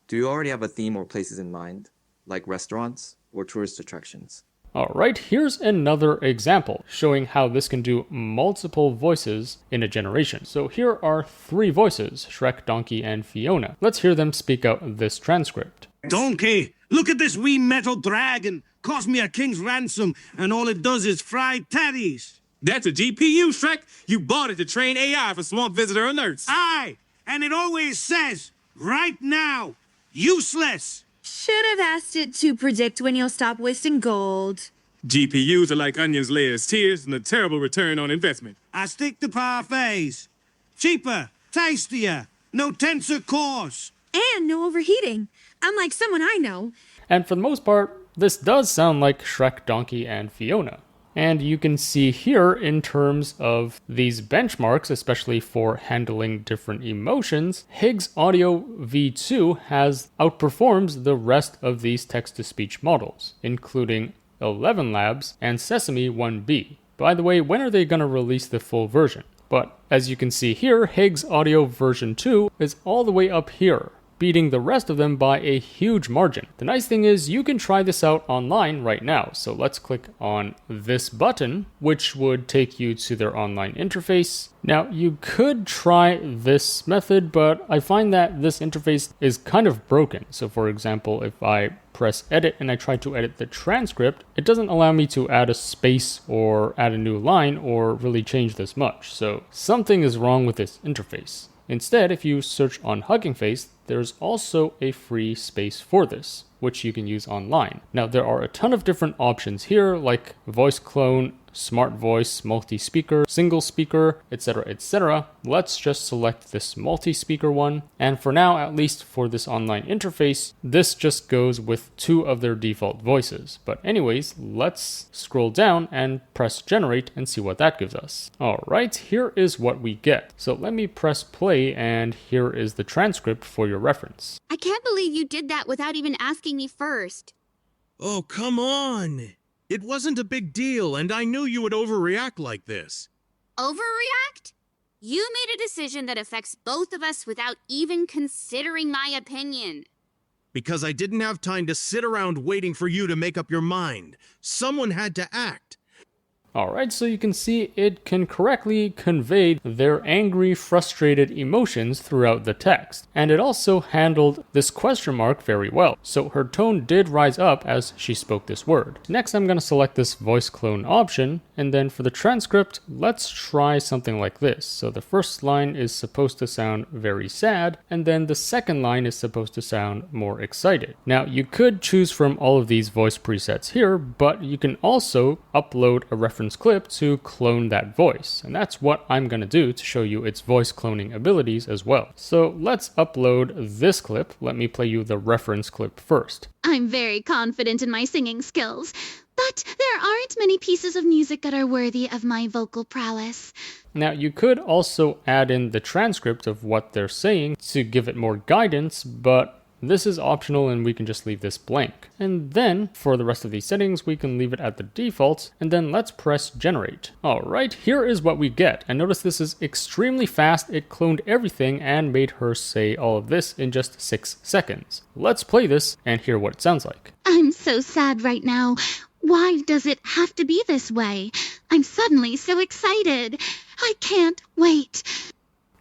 Speaker 5: Do you already have a theme or places in mind, like restaurants or tourist attractions?
Speaker 1: Alright, here's another example showing how this can do multiple voices in a generation. So here are 3 voices, Shrek, Donkey, and Fiona. Let's hear them speak out this transcript.
Speaker 2: Donkey, look at this wee metal dragon. Cost me a king's ransom, and all it does is fry tatties.
Speaker 3: That's a GPU, Shrek. You bought it to train AI for swamp visitor alerts.
Speaker 2: Aye, and it always says, right now, useless.
Speaker 6: Should have asked it to predict when you'll stop wasting gold.
Speaker 3: GPUs are like onions, layers, tears, and a terrible return on investment.
Speaker 2: I stick to parfaits. Cheaper, tastier, no tensor cores.
Speaker 6: And no overheating. Unlike someone I know.
Speaker 1: And for the most part, this does sound like Shrek, Donkey, and Fiona. And you can see here in terms of these benchmarks, especially for handling different emotions, Higgs Audio V2 has outperforms the rest of these text-to-speech models, including 11 Labs and Sesame 1B. By the way, when are they going to release the full version? But as you can see here, Higgs Audio version 2 is all the way up here, beating the rest of them by a huge margin. The nice thing is you can try this out online right now. So let's click on this button, which would take you to their online interface. Now you could try this method, but I find that this interface is kind of broken. So for example, if I press edit and I try to edit the transcript, it doesn't allow me to add a space or add a new line or really change this much. So something is wrong with this interface. Instead, if you search on Hugging Face, there's also a free space for this, which you can use online. Now, there are a ton of different options here, like voice clone, smart voice, multi-speaker, single speaker, etc., etc. Let's just select this multi-speaker one. And for now, at least for this online interface, this just goes with 2 of their default voices. But anyways, let's scroll down and press generate and see what that gives us. All right, here is what we get. So let me press play, and here is the transcript for your reference.
Speaker 7: I can't believe you did that without even asking me first.
Speaker 8: Oh, come on. It wasn't a big deal, and I knew you would overreact like this.
Speaker 7: Overreact? You made a decision that affects both of us without even considering my opinion.
Speaker 8: Because I didn't have time to sit around waiting for you to make up your mind. Someone had to act.
Speaker 1: Alright, so you can see it can correctly convey their angry, frustrated emotions throughout the text. And it also handled this question mark very well. So her tone did rise up as she spoke this word. Next, I'm going to select this voice clone option. And then for the transcript, let's try something like this. So the first line is supposed to sound very sad. And then the second line is supposed to sound more excited. Now, you could choose from all of these voice presets here, but you can also upload a reference clip to clone that voice. And that's what I'm going to do to show you its voice cloning abilities as well. So let's upload this clip. Let me play you the reference clip first.
Speaker 7: I'm very confident in my singing skills, but there aren't many pieces of music that are worthy of my vocal prowess.
Speaker 1: Now, you could also add in the transcript of what they're saying to give it more guidance, but this is optional and we can just leave this blank. And then for the rest of these settings, we can leave it at the default, and then let's press generate. All right, here is what we get. And notice this is extremely fast. It cloned everything and made her say all of this in just 6 seconds. Let's play this and hear what it sounds like.
Speaker 7: I'm so sad right now. Why does it have to be this way? I'm suddenly so excited. I can't wait.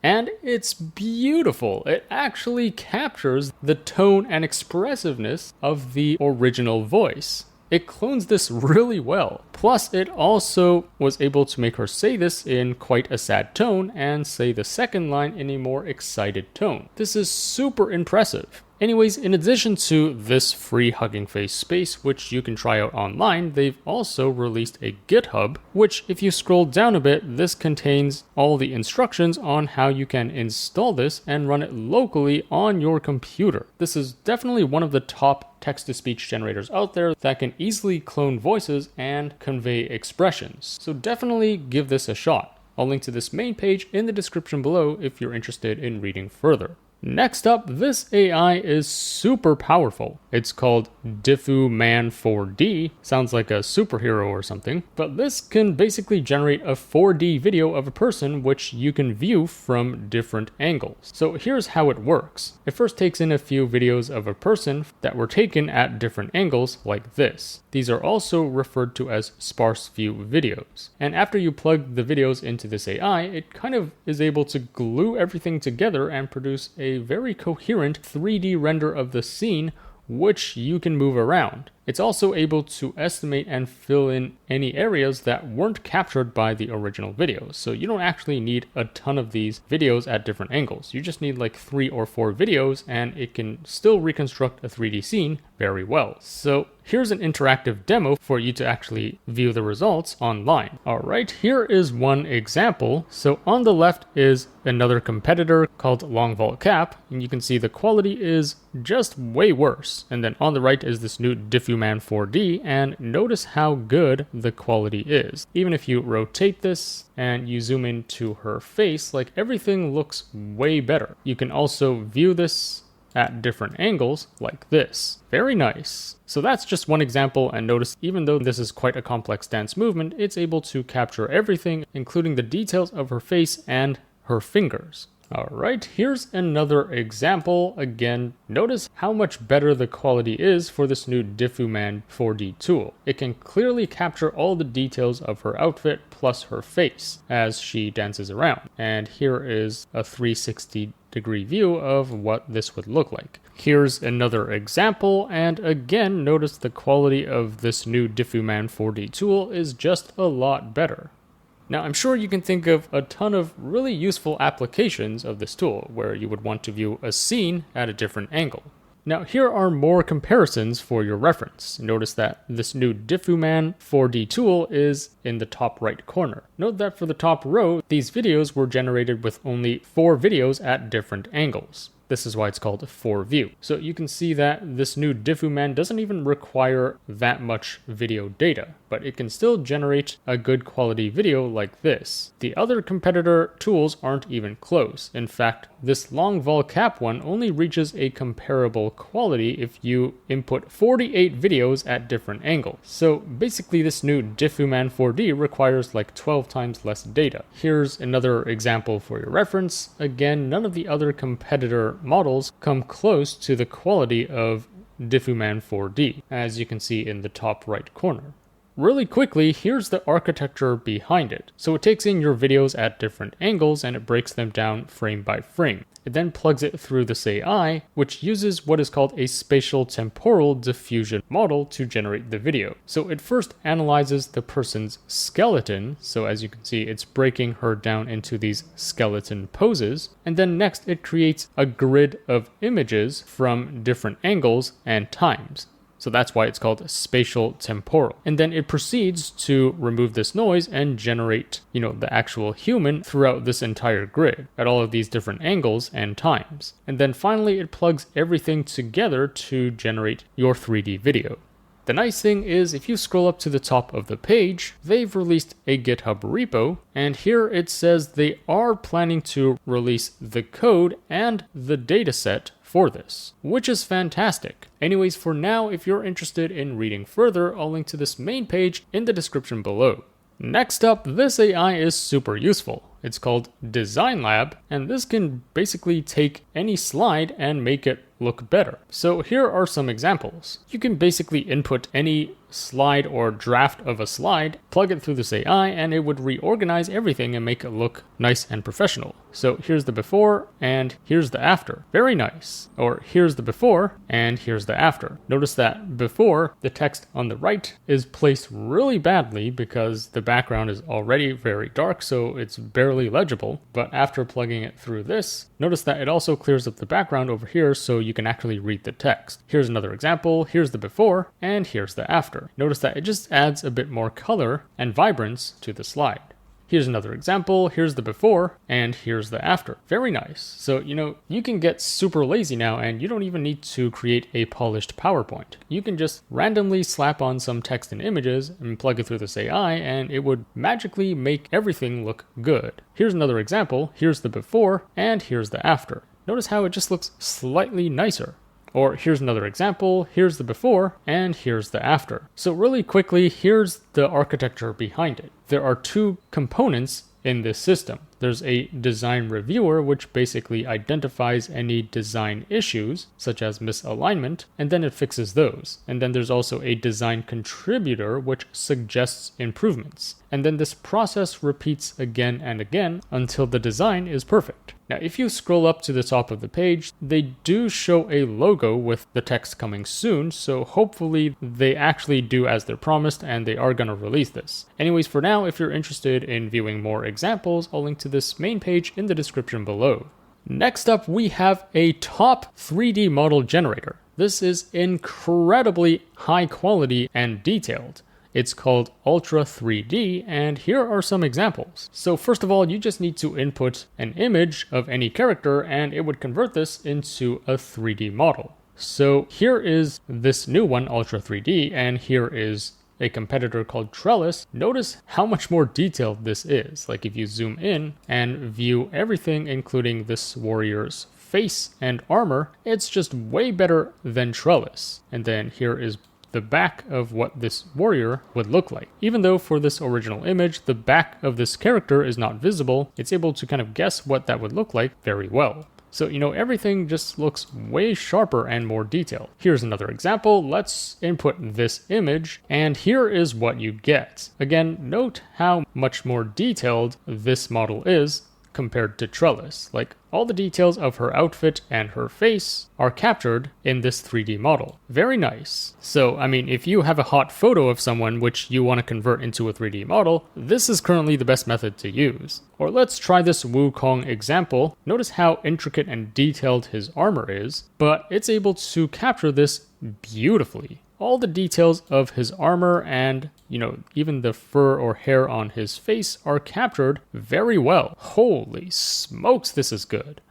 Speaker 1: And it's beautiful. It actually captures the tone and expressiveness of the original voice. It clones this really well. Plus, it also was able to make her say this in quite a sad tone and say the second line in a more excited tone. This is super impressive. Anyways, in addition to this free Hugging Face space, which you can try out online, they've also released a GitHub, which if you scroll down a bit, this contains all the instructions on how you can install this and run it locally on your computer. This is definitely one of the top text-to-speech generators out there that can easily clone voices and convey expressions. So definitely give this a shot. I'll link to this main page in the description below if you're interested in reading further. Next up, this AI is super powerful. It's called DifuMan4D. Sounds like a superhero or something. But this can basically generate a 4D video of a person which you can view from different angles. So here's how it works. It first takes in a few videos of a person that were taken at different angles like this. These are also referred to as sparse view videos. And after you plug the videos into this AI, it kind of is able to glue everything together and produce a very coherent 3D render of the scene which you can move around. It's also able to estimate and fill in any areas that weren't captured by the original videos. So you don't actually need a ton of these videos at different angles. You just need like 3 or 4 videos and it can still reconstruct a 3D scene very well. So here's an interactive demo for you to actually view the results online. All right, here is one example. So on the left is another competitor called LongVolCap, and you can see the quality is just way worse. And then on the right is this new DifuMan4D, and notice how good the quality is. Even if you rotate this and you zoom into her face, like everything looks way better. You can also view this at different angles like this. Very nice. So that's just one example, and notice even though this is quite a complex dance movement, it's able to capture everything, including the details of her face and her fingers. Alright, here's another example. Again, notice how much better the quality is for this new DifuMan4D tool. It can clearly capture all the details of her outfit plus her face as she dances around. And here is a 360-degree view of what this would look like. Here's another example, and again, notice the quality of this new DifuMan4D tool is just a lot better. Now, I'm sure you can think of a ton of really useful applications of this tool where you would want to view a scene at a different angle. Now, here are more comparisons for your reference. Notice that this new DifuMan4D tool is in the top right corner. Note that for the top row, these videos were generated with only 4 videos at different angles. This is why it's called 4-view. So you can see that this new DifuMan doesn't even require that much video data, but it can still generate a good quality video like this. The other competitor tools aren't even close. In fact, this LongVolCap one only reaches a comparable quality if you input 48 videos at different angles. So basically this new DifuMan4D requires like 12 times less data. Here's another example for your reference. Again, none of the other competitor models come close to the quality of DifuMan4D, as you can see in the top right corner. Really quickly, here's the architecture behind it. So it takes in your videos at different angles and it breaks them down frame by frame. It then plugs it through this AI, which uses what is called a spatial temporal diffusion model to generate the video. So it first analyzes the person's skeleton. So as you can see, it's breaking her down into these skeleton poses. And then next, it creates a grid of images from different angles and times. So that's why it's called spatial temporal. And then it proceeds to remove this noise and generate, the actual human throughout this entire grid at all of these different angles and times. And then finally, it plugs everything together to generate your 3D video. The nice thing is, if you scroll up to the top of the page, they've released a GitHub repo, and here it says they are planning to release the code and the dataset for this, which is fantastic. Anyways, for now, if you're interested in reading further, I'll link to this main page in the description below. Next up, this AI is super useful. It's called DesignLab, and this can basically take any slide and make it look better. So here are some examples. You can basically input any slide or draft of a slide, plug it through this AI, and it would reorganize everything and make it look nice and professional. So here's the before and here's the after. Very nice. Or here's the before and here's the after. Notice that before, the text on the right is placed really badly because the background is already very dark, so it's barely legible. But after plugging it through this, notice that it also clears up the background over here so you can actually read the text. Here's another example. Here's the before and here's the after. Notice that it just adds a bit more color and vibrance to the slide. Here's another example, here's the before, and here's the after. Very nice. So, you can get super lazy now and you don't even need to create a polished PowerPoint. You can just randomly slap on some text and images and plug it through this AI and it would magically make everything look good. Here's another example, here's the before, and here's the after. Notice how it just looks slightly nicer. Or here's another example, here's the before, and here's the after. So really quickly, here's the architecture behind it. There are two components in this system. There's a design reviewer, which basically identifies any design issues, such as misalignment, and then it fixes those. And then there's also a design contributor, which suggests improvements. And then this process repeats again and again until the design is perfect. Now, if you scroll up to the top of the page, they do show a logo with the text coming soon, so hopefully they actually do as they're promised and they are going to release this. Anyways, for now, if you're interested in viewing more examples, I'll link to this main page in the description below. Next up, we have a top 3D model generator. This is incredibly high quality and detailed. It's called Ultra 3D, and here are some examples. So first of all, you just need to input an image of any character, and it would convert this into a 3D model. So here is this new one, Ultra 3D, and here is a competitor called Trellis. Notice how much more detailed this is. Like if you zoom in and view everything, including this warrior's face and armor, it's just way better than Trellis. And then here is the back of what this warrior would look like. Even though for this original image, the back of this character is not visible, it's able to kind of guess what that would look like very well. So, everything just looks way sharper and more detailed. Here's another example. Let's input this image, and here is what you get. Again, note how much more detailed this model is compared to Trellis. Like, all the details of her outfit and her face are captured in this 3D model. Very nice. So, if you have a hot photo of someone which you want to convert into a 3D model, this is currently the best method to use. Or let's try this Wukong example. Notice how intricate and detailed his armor is, but it's able to capture this beautifully. All the details of his armor and, even the fur or hair on his face are captured very well. Holy smokes, this is good.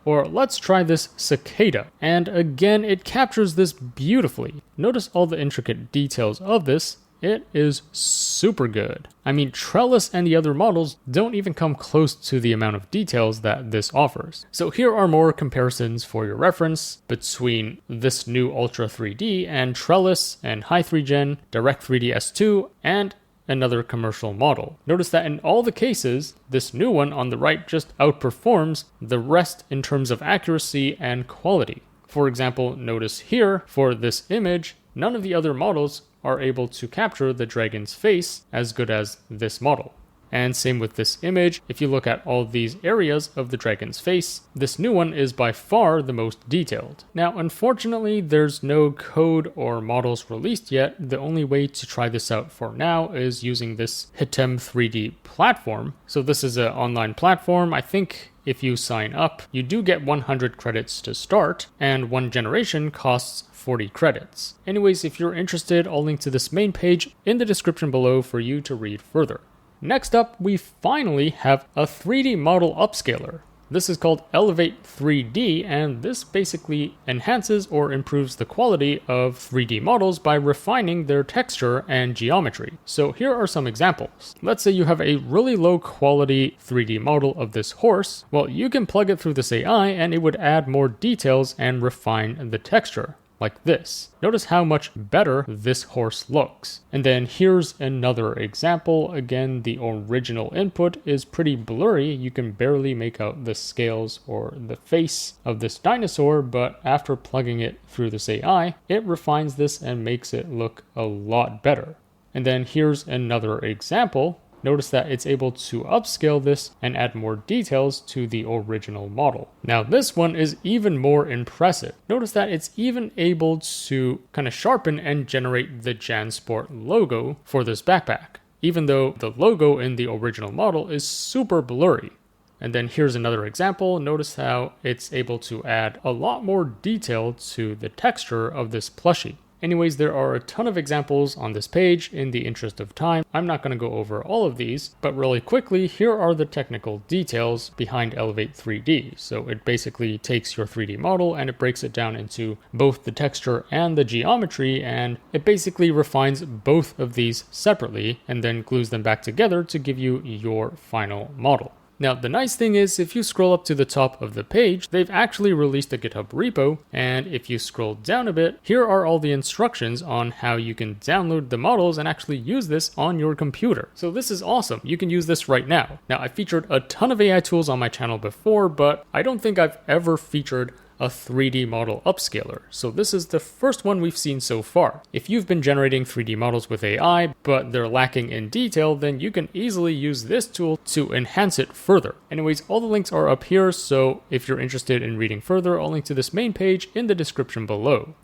Speaker 1: Or let's try this cicada. And again, it captures this beautifully. Notice all the intricate details of this. It is super good. Trellis and the other models don't even come close to the amount of details that this offers. So here are more comparisons for your reference between this new Ultra 3D and Trellis and Hi3Gen, Direct3D S2, and another commercial model. Notice that in all the cases, this new one on the right just outperforms the rest in terms of accuracy and quality. For example, notice here for this image, none of the other models are able to capture the dragon's face as good as this model. And same with this image. If you look at all these areas of the dragon's face, this new one is by far the most detailed. Now, unfortunately, there's no code or models released yet. The only way to try this out for now is using this Hitem 3D platform. So this is an online platform. I think if you sign up, you do get 100 credits to start, and one generation costs 40 credits. Anyways, if you're interested, I'll link to this main page in the description below for you to read further. Next up, we finally have a 3D model upscaler. This is called Elevate 3D, and this basically enhances or improves the quality of 3D models by refining their texture and geometry. So here are some examples. Let's say you have a really low quality 3D model of this horse. Well, you can plug it through this AI and it would add more details and refine the texture. like this. Notice how much better this horse looks. And then here's another example. Again, the original input is pretty blurry. You can barely make out the scales or the face of this dinosaur, but after plugging it through this AI, it refines this and makes it look a lot better. And then here's another example. Notice that it's able to upscale this and add more details to the original model. Now this one is even more impressive. Notice that it's even able to kind of sharpen and generate the JanSport logo for this backpack, even though the logo in the original model is super blurry. And then here's another example. Notice how it's able to add a lot more detail to the texture of this plushie. Anyways, there are a ton of examples on this page. In the interest of time, I'm not going to go over all of these, but really quickly, here are the technical details behind Elevate 3D. So it basically takes your 3D model and it breaks it down into both the texture and the geometry, and it basically refines both of these separately and then glues them back together to give you your final model. Now, the nice thing is if you scroll up to the top of the page, they've actually released a GitHub repo. And if you scroll down a bit, here are all the instructions on how you can download the models and actually use this on your computer. So this is awesome. You can use this right now. Now, I featured a ton of AI tools on my channel before, but I don't think I've ever featured a 3D model upscaler. So this is the first one we've seen so far. If you've been generating 3D models with AI, but they're lacking in detail, then you can easily use this tool to enhance it further. Anyways, all the links are up here, so if you're interested in reading further, I'll link to this main page in the description below.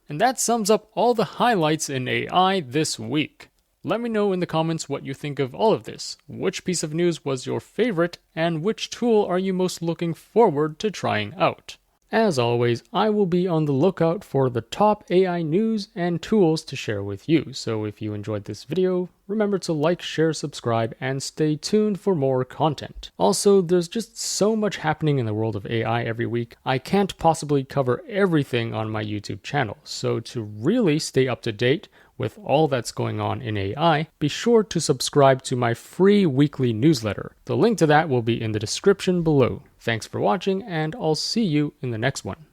Speaker 1: And that sums up all the highlights in AI this week. Let me know in the comments what you think of all of this. Which piece of news was your favorite, and which tool are you most looking forward to trying out? As always, I will be on the lookout for the top AI news and tools to share with you. So if you enjoyed this video, remember to like, share, subscribe, and stay tuned for more content. Also, there's just so much happening in the world of AI every week. I can't possibly cover everything on my YouTube channel. So to really stay up to date with all that's going on in AI, be sure to subscribe to my free weekly newsletter. The link to that will be in the description below. Thanks for watching, and I'll see you in the next one.